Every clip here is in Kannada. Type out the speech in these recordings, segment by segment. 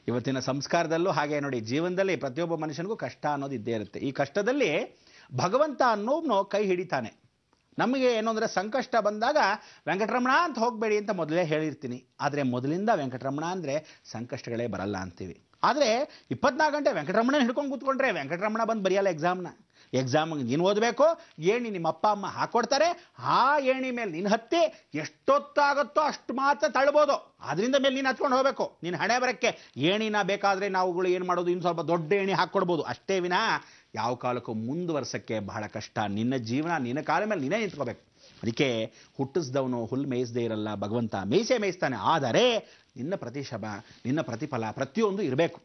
ಇವತ್ತಿನ ಸಂಸ್ಕಾರದಲ್ಲೂ ಹಾಗೆ ನೋಡಿ, ಜೀವನದಲ್ಲಿ ಪ್ರತಿಯೊಬ್ಬ ಮನುಷ್ಯನಿಗೂ ಕಷ್ಟ ಅನ್ನೋದು ಇದ್ದೇ ಇರುತ್ತೆ. ಈ ಕಷ್ಟದಲ್ಲಿ ಭಗವಂತ ಅನ್ನೋನು ಕೈ ಹಿಡಿತಾನೆ. ನಮಗೆ ಏನು ಅಂದರೆ, ಸಂಕಷ್ಟ ಬಂದಾಗ ವೆಂಕಟರಮಣ ಅಂತ ಹೋಗಬೇಡಿ ಅಂತ ಮೊದಲೇ ಹೇಳಿರ್ತೀನಿ. ಆದರೆ ಮೊದಲಿಂದ ವೆಂಕಟರಮಣ ಅಂದರೆ ಸಂಕಷ್ಟಗಳೇ ಬರಲ್ಲ ಅಂತೀವಿ. ಆದರೆ 24 ಗಂಟೆ ವೆಂಕಟರಮಣನ ಹಿಡ್ಕೊಂಡು ಕೂತ್ಕೊಂಡ್ರೆ ವೆಂಕಟರಮಣ ಬಂದು ಬರೆಯಲ್ಲ ಎಕ್ಸಾಮ್ಗೆ ನೀನು ಓದಬೇಕು, ಏಣಿ ನಿಮ್ಮ ಅಪ್ಪ ಅಮ್ಮ ಹಾಕ್ಕೊಡ್ತಾರೆ, ಆ ಏಣಿ ಮೇಲೆ ನೀನು ಹತ್ತಿ ಎಷ್ಟೊತ್ತಾಗುತ್ತೋ ಅಷ್ಟು ಮಾತ್ರ ತಳ್ಬೋದು, ಅದರಿಂದ ಮೇಲೆ ನೀನು ಹತ್ಕೊಂಡು ಹೋಗಬೇಕು. ನೀನು ಹಣೆ ಬರಕ್ಕೆ ಏಣಿನ ಬೇಕಾದರೆ ನಾವುಗಳು ಏನು ಮಾಡೋದು, ಇನ್ನು ಸ್ವಲ್ಪ ದೊಡ್ಡ ಏಣಿ ಹಾಕ್ಕೊಡ್ಬೋದು ಅಷ್ಟೇ ವಿನಾ ಯಾವ ಕಾಲಕ್ಕೂ ಮುಂದುವರ್ಸಕ್ಕೆ ಬಹಳ ಕಷ್ಟ. ನಿನ್ನ ಜೀವನ ನಿನ್ನ ಕಾಲ ಮೇಲೆ ನೀನೇ ನಿಂತ್ಕೋಬೇಕು. ಅದಕ್ಕೆ ಹುಟ್ಟಿಸ್ದವನು ಹುಲ್ಲು ಮೇಯಿಸದೇ ಇರಲ್ಲ, ಭಗವಂತ ಮೇಯಿಸ್ತಾನೆ. ಆದರೆ ನಿನ್ನ ಪ್ರತಿಶಮ, ನಿನ್ನ ಪ್ರತಿಫಲ ಪ್ರತಿಯೊಂದು ಇರಬೇಕು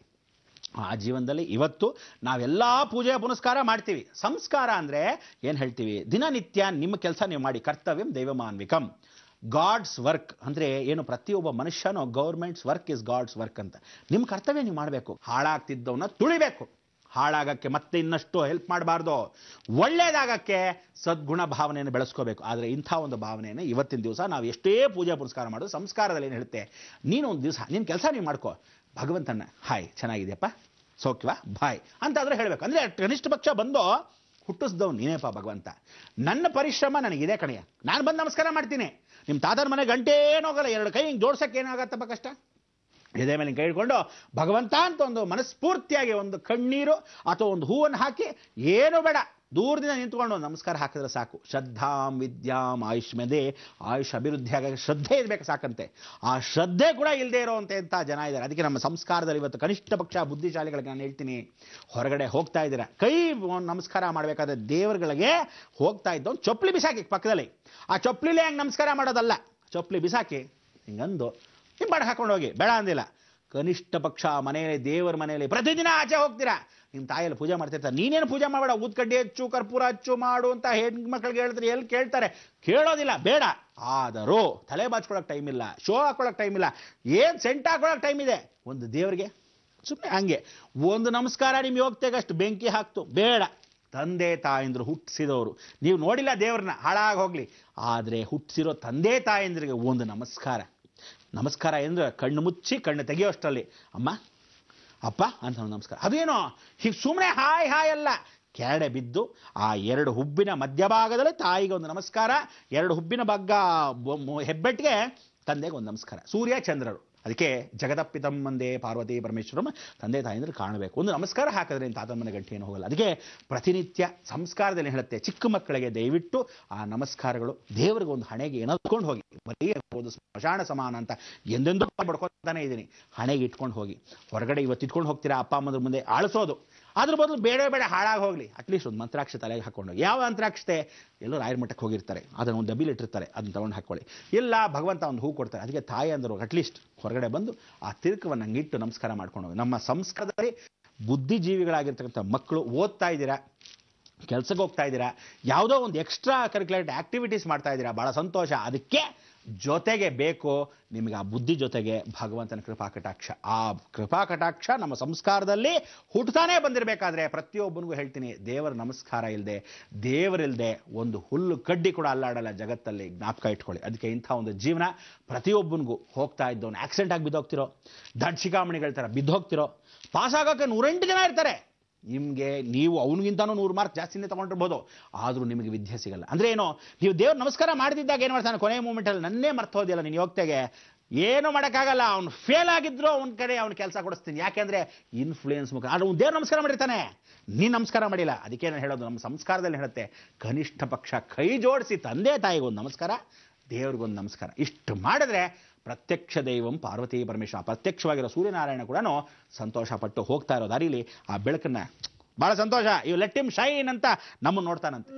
ಆ ಜೀವನದಲ್ಲಿ. ಇವತ್ತು ನಾವೆಲ್ಲ ಪೂಜೆ ಪುನಸ್ಕಾರ ಮಾಡ್ತೀವಿ. ಸಂಸ್ಕಾರ ಅಂದರೆ ಏನು ಹೇಳ್ತೀವಿ? ದಿನನಿತ್ಯ ನಿಮ್ಮ ಕೆಲಸ ನೀವು ಮಾಡಿ. ಕರ್ತವ್ಯಂ ದೈವಮಾನ್ವಿಕಂ, ಗಾಡ್ಸ್ ವರ್ಕ್ ಅಂದರೆ ಏನು? ಪ್ರತಿಯೊಬ್ಬ ಮನುಷ್ಯನೋ government's work is God's work ಅಂತ. ನಿಮ್ಮ ಕರ್ತವ್ಯ ನೀವು ಮಾಡಬೇಕು. ಹಾಳಾಗ್ತಿದ್ದವನ್ನ ತುಳಿಬೇಕು. ಹಾಳಾಗಕ್ಕೆ ಮತ್ತೆ ಇನ್ನಷ್ಟು ಹೆಲ್ಪ್ ಮಾಡಬಾರ್ದು. ಒಳ್ಳೇದಾಗಕ್ಕೆ ಸದ್ಗುಣ ಭಾವನೆಯನ್ನು ಬೆಳೆಸ್ಕೋಬೇಕು. ಆದರೆ ಇಂಥ ಒಂದು ಭಾವನೆಯನ್ನು ಇವತ್ತಿನ ದಿವಸ ನಾವು ಎಷ್ಟೇ ಪೂಜೆ ಪುರಸ್ಕಾರ ಮಾಡೋದು, ಸಂಸ್ಕಾರದಲ್ಲಿ ಏನು ಹೇಳುತ್ತೆ, ನೀನು ಒಂದು ದಿವಸ ನಿನ್ನ ಕೆಲಸ ನೀವು ಮಾಡ್ಕೋ, ಭಗವಂತನ ಹಾಯ್ ಚೆನ್ನಾಗಿದೆಯಪ್ಪ ಸೌಖ್ಯವಾ ಬಾಯ್ ಅಂತಾದರೂ ಹೇಳಬೇಕು. ಅಂದರೆ ಕನಿಷ್ಠ ಪಕ್ಷ ಬಂದು ಹುಟ್ಟಿಸ್ದವ್ನು ನೀನೇಪ್ಪ ಭಗವಂತ, ನನ್ನ ಪರಿಶ್ರಮ ನನಗಿದೆ ಕಣೆಯ, ನಾನು ಬಂದು ನಮಸ್ಕಾರ ಮಾಡ್ತೀನಿ. ನಿಮ್ಮ ತಾತನ ಮನೆ ಗಂಟೆ ಏನೋಗಲ್ಲ, 2 ಕೈ ಹಿಂಗೆ ಜೋಡ್ಸಕ್ಕೆ ಏನಾಗತ್ತಪ್ಪ ಕಷ್ಟ. ಎದೆ ಮೇಲೆ ಕೈ ಹಿಡ್ಕೊಂಡು ಭಗವಂತ ಅಂತ ಒಂದು ಮನಸ್ಫೂರ್ತಿಯಾಗಿ ಒಂದು ಕಣ್ಣೀರು ಅಥವಾ ಒಂದು ಹೂವನ್ನು ಹಾಕಿ, ಏನು ಬೇಡ, ದೂರದಿಂದ ನಿಂತ್ಕೊಂಡು ಒಂದು ನಮಸ್ಕಾರ ಹಾಕಿದ್ರೆ ಸಾಕು. ಶ್ರದ್ಧಾಂ ವಿದ್ಯಾಂ ಆಯುಷ್ಮದೆ, ಆಯುಷ್ ಅಭಿವೃದ್ಧಿ ಆಗ ಶ್ರದ್ಧೆ ಇರಬೇಕು ಸಾಕಂತೆ. ಆ ಶ್ರದ್ಧೆ ಕೂಡ ಇಲ್ಲದೆ ಇರೋವಂಥ ಜನ ಇದ್ದಾರೆ. ಅದಕ್ಕೆ ನಮ್ಮ ಸಂಸ್ಕಾರದಲ್ಲಿ ಇವತ್ತು ಕನಿಷ್ಠ ಪಕ್ಷ ಬುದ್ಧಿಶಾಲಿಗಳಿಗೆ ನಾನು ಹೇಳ್ತೀನಿ, ಹೊರಗಡೆ ಹೋಗ್ತಾ ಇದ್ದೀರಾ, ಕೈ ನಮಸ್ಕಾರ ಮಾಡಬೇಕಾದ್ರೆ ದೇವರುಗಳಿಗೆ ಹೋಗ್ತಾ ಇದ್ದವನು ಚೊಪ್ಲಿ ಬಿಸಾಕಿ ಪಕ್ಕದಲ್ಲಿ. ಆ ಚೊಪ್ಲಿಲೇ ಹಂಗೆ ನಮಸ್ಕಾರ ಮಾಡೋದಲ್ಲ, ಚೊಪ್ಲಿ ಬಿಸಾಕಿ ಹಿಂಗಂದು ಹಿಂಬಾಡ ಹಾಕೊಂಡು ಹೋಗಿ, ಬೇಡ ಅಂದಿಲ್ಲ. ಕನಿಷ್ಠ ಪಕ್ಷ ಮನೆಯಲ್ಲಿ, ದೇವರ ಮನೆಯಲ್ಲಿ ಪ್ರತಿದಿನ ಆಚೆ ಹೋಗ್ತೀರಾ, ನಿಮ್ಮ ತಾಯಿಯಲ್ಲಿ ಪೂಜೆ ಮಾಡ್ತಿರ್ತಾರೆ, ನೀನೇನು ಪೂಜೆ ಮಾಡಬೇಡ, ಊದ್ಕಡ್ಡಿ ಹಚ್ಚು ಕರ್ಪೂರ ಹಚ್ಚು ಮಾಡು ಅಂತ ಹೆಣ್ಮಕ್ಳಿಗೆ ಹೇಳ್ತಾರೆ. ಎಲ್ಲಿ ಕೇಳ್ತಾರೆ? ಕೇಳೋದಿಲ್ಲ, ಬೇಡ. ಆದರೂ ತಲೆ ಬಾಚ್ಕೊಳಕ್ಕೆ ಟೈಮ್ ಇಲ್ಲ, ಶೋ ಹಾಕೊಳಕ್ಕೆ ಟೈಮ್ ಇಲ್ಲ, ಏನು ಸೆಂಟ್ ಹಾಕೊಳಕ್ಕೆ ಟೈಮ್ ಇದೆ. ಒಂದು ದೇವರಿಗೆ ಸುಮ್ಮನೆ ಹಂಗೆ ಒಂದು ನಮಸ್ಕಾರ ನಿಮ್ಮ ಯೋಗ್ಯತೆಗಷ್ಟು ಬೆಂಕಿ ಹಾಕ್ತು, ಬೇಡ. ತಂದೆ ತಾಯಂದ್ರು ಹುಟ್ಟಿಸಿದವರು, ನೀವು ನೋಡಿಲ್ಲ ದೇವ್ರನ್ನ, ಹಾಳಾಗಿ ಹೋಗ್ಲಿ, ಆದರೆ ಹುಟ್ಟಿಸಿರೋ ತಂದೆ ತಾಯಂದ್ರಿಗೆ ಒಂದು ನಮಸ್ಕಾರ. ನಮಸ್ಕಾರ ಅಂದರೆ ಕಣ್ಣು ಮುಚ್ಚಿ ಕಣ್ಣು ತೆಗೆಯೋಷ್ಟರಲ್ಲಿ ಅಮ್ಮ ಅಪ್ಪ ಅಂತ ನಮಸ್ಕಾರ. ಅದೇನೋ ಹೀಗೆ ಸುಮ್ಮನೆ ಹಾಯ್ ಹಾಯ್ ಅಲ್ಲ, ಕೆರಡೆ ಬಿದ್ದು ಆ 2 ಹುಬ್ಬಿನ ಮಧ್ಯಭಾಗದಲ್ಲಿ ತಾಯಿಗೆ ಒಂದು ನಮಸ್ಕಾರ, 2 ಹುಬ್ಬಿನ ಭಾಗ ಹೆಬ್ಬೆಟ್ಟಿಗೆ ತಂದೆಗೆ ಒಂದು ನಮಸ್ಕಾರ. ಸೂರ್ಯ ಚಂದ್ರರು, ಅದಕ್ಕೆ ಜಗದಪ್ಪಿತಂ ಒಂದೇ ಪಾರ್ವತಿ ಪರಮೇಶ್ವರಂ, ತಂದೆ ತಾಯಿಂದ್ರೆ ಕಾಣಬೇಕು. ಒಂದು ನಮಸ್ಕಾರ ಹಾಕಿದ್ರೆ ತಾತನ ಮನೆ ಗಂಟೆ ಏನು ಹೋಗಲ್ಲ. ಅದಕ್ಕೆ ಪ್ರತಿನಿತ್ಯ ಸಂಸ್ಕಾರದಲ್ಲಿ ಹೇಳುತ್ತೆ, ಚಿಕ್ಕ ಮಕ್ಕಳಿಗೆ ದಯವಿಟ್ಟು ಆ ನಮಸ್ಕಾರಗಳು ದೇವರಿಗೆ ಒಂದು ಹಣೆಗೆ ಏನಾದ್ಕೊಂಡು ಹೋಗಿ, ಬರೀ ಒಂದು ಸ್ಮಶಾನ ಸಮಾನ ಅಂತ ಎಂದೆಂದೂ ಬಡ್ಕೊತಾನೆ ಇದ್ದೀನಿ, ಹಣೆಗೆ ಇಟ್ಕೊಂಡು ಹೋಗಿ. ಹೊರಗಡೆ ಇವತ್ತು ಇಟ್ಕೊಂಡು ಹೋಗ್ತೀರಾ ಅಪ್ಪ ಅಮ್ಮದ್ರ ಮುಂದೆ ಆಳಿಸೋದು, ಅದ್ರ ಬದಲು ಬೇಡ ಹಾಳಾಗಿ ಹೋಗಲಿ, ಅಟ್ಲೀಸ್ಟ್ ಒಂದು ಮಂತ್ರಾಕ್ಷತೆ ತಲೆಗೆ ಹಾಕ್ಕೊಂಡು. ಯಾವ ಮಂತ್ರಾಕ್ಷತೆ? ಎಲ್ಲೋ ರಾಯರ ಮಠಕ್ಕೆ ಹೋಗಿರ್ತಾರೆ, ಅದನ್ನು ಒಂದು ಡಬ್ಬಿಲಿ ಇಟ್ಟಿರ್ತಾರೆ, ಅದನ್ನು ತೊಗೊಂಡು ಹಾಕ್ಕೊಳ್ಳಿ. ಇಲ್ಲ ಭಗವಂತ ಒಂದು ಹೂ ಕೊಡ್ತಾರೆ. ಅದಕ್ಕೆ ತಾಯಿ ಅಂದರು ಅಟ್ಲೀಸ್ಟ್ ಹೊರಗಡೆ ಬಂದು ಆ ತಿರುಕವನ್ನು ಹಂಗಿಟ್ಟು ನಮಸ್ಕಾರ ಮಾಡ್ಕೊಂಡು ಹೋಗಿ. ನಮ್ಮ ಸಂಸ್ಕಾರದಲ್ಲಿ ಬುದ್ಧಿಜೀವಿಗಳಾಗಿರ್ತಕ್ಕಂಥ ಮಕ್ಕಳು ಓದ್ತಾ ಇದ್ದೀರಾ, ಕೆಲಸಕ್ಕೆ ಹೋಗ್ತಾ ಇದ್ದೀರಾ, ಯಾವುದೋ ಒಂದು ಎಕ್ಸ್ಟ್ರಾ ಕರಿಕ್ಯುಲರ್ ಆಕ್ಟಿವಿಟೀಸ್ ಮಾಡ್ತಾ ಇದ್ದೀರಾ, ಭಾಳ ಸಂತೋಷ. ಅದಕ್ಕೆ ಜೊತೆಗೆ ಬೇಕು ನಿಮಗೆ ಆ ಬುದ್ಧಿ ಜೊತೆಗೆ ಭಗವಂತನ ಕೃಪಾ ಕಟಾಕ್ಷ. ಆ ಕೃಪಾ ಕಟಾಕ್ಷ ನಮ್ಮ ಸಂಸ್ಕಾರದಲ್ಲಿ ಹುಟ್ಟುತ್ತಾನೆ ಬಂದಿರಬೇಕಾದ್ರೆ ಪ್ರತಿಯೊಬ್ಬನಿಗೂ ಹೇಳ್ತೀನಿ, ದೇವರ ನಮಸ್ಕಾರ ಇಲ್ಲದೆ, ದೇವರಿಲ್ಲದೆ ಒಂದು ಹುಲ್ಲು ಕಡ್ಡಿ ಕೂಡ ಅಲ್ಲಾಡಲ್ಲ ಜಗತ್ತಲ್ಲಿ, ಜ್ಞಾಪಕ ಇಟ್ಕೊಳ್ಳಿ. ಅದಕ್ಕೆ ಇಂಥ ಒಂದು ಜೀವನ ಪ್ರತಿಯೊಬ್ಬನಿಗೂ. ಹೋಗ್ತಾ ಇದ್ದವನು ಆಕ್ಸಿಡೆಂಟ್ ಆಗಿ ಬಿದ್ದೋಗ್ತಿರೋ, ದಡ್ಡ ಶಿಖಾಮಣಿಗಳ ಥರ ಬಿದ್ದೋಗ್ತಿರೋ, ಪಾಸ್ ಆಗೋಕ್ಕೆ 108 ಜನ ಇರ್ತಾರೆ. ನಿಮಗೆ ನೀವು ಅವನಿಗಿಂತನೂ 100 ಮಾರ್ಕ್ ಜಾಸ್ತಿನೇ ತೊಗೊಂಡಿರ್ಬೋದು, ಆದರೂ ನಿಮಗೆ ವಿದ್ಯೆ ಸಿಗಲ್ಲ. ಅಂದರೆ ಏನೋ, ನೀವು ದೇವ್ರ ನಮಸ್ಕಾರ ಮಾಡಿದ್ದಾಗ ಏನು ಮಾಡ್ತಾನೆ, ಕೊನೆಯ ಮೂಮೆಂಟಲ್ಲಿ ನನ್ನೇ ಮರ್ತೋದಿಲ್ಲ ನಿನ್ನ ಯೋಗ್ಯತೆಗೆ, ಏನೂ ಮಾಡೋಕ್ಕಾಗಲ್ಲ. ಅವ್ನು ಫೇಲ್ ಆಗಿದ್ರು ಅವನ ಕಡೆ ಅವ್ನ ಕೆಲಸ ಕೊಡಿಸ್ತೀನಿ, ಯಾಕೆಂದರೆ ಇನ್ಫ್ಲೂಯೆನ್ಸ್ ಮುಖ. ಆದರೆ ಅವ್ನು ದೇವ್ರ ನಮಸ್ಕಾರ ಮಾಡಿರ್ತಾನೆ, ನೀನು ನಮಸ್ಕಾರ ಮಾಡಿಲ್ಲ. ಅದಕ್ಕೆ ನಾನು ಹೇಳೋದು, ನಮ್ಮ ಸಂಸ್ಕಾರದಲ್ಲಿ ಹೇಳುತ್ತೆ, ಕನಿಷ್ಠ ಪಕ್ಷ ಕೈ ಜೋಡಿಸಿ ತಂದೆ ತಾಯಿಗೊಂದು ನಮಸ್ಕಾರ, ದೇವ್ರಿಗೊಂದು ನಮಸ್ಕಾರ. ಇಷ್ಟು ಮಾಡಿದ್ರೆ ಪ್ರತ್ಯಕ್ಷ ದೈವಂ ಪಾರ್ವತಿ ಪರಮೇಶ್ವರ, ಪ್ರತ್ಯಕ್ಷವಾಗಿರೋ ಸೂರ್ಯನಾರಾಯಣ ಕೂಡ ಸಂತೋಷ ಪಟ್ಟು ಹೋಗ್ತಾ ಇರೋ ದಾರಿಲಿ ಆ ಬೆಳಕನ್ನು ಭಾಳ ಸಂತೋಷ, ಇವು ಲೆಟ್ ಹಿಮ್ ಶೈನ್ ಅಂತ ನಮ್ಮನ್ನು ನೋಡ್ತಾನಂತೆ.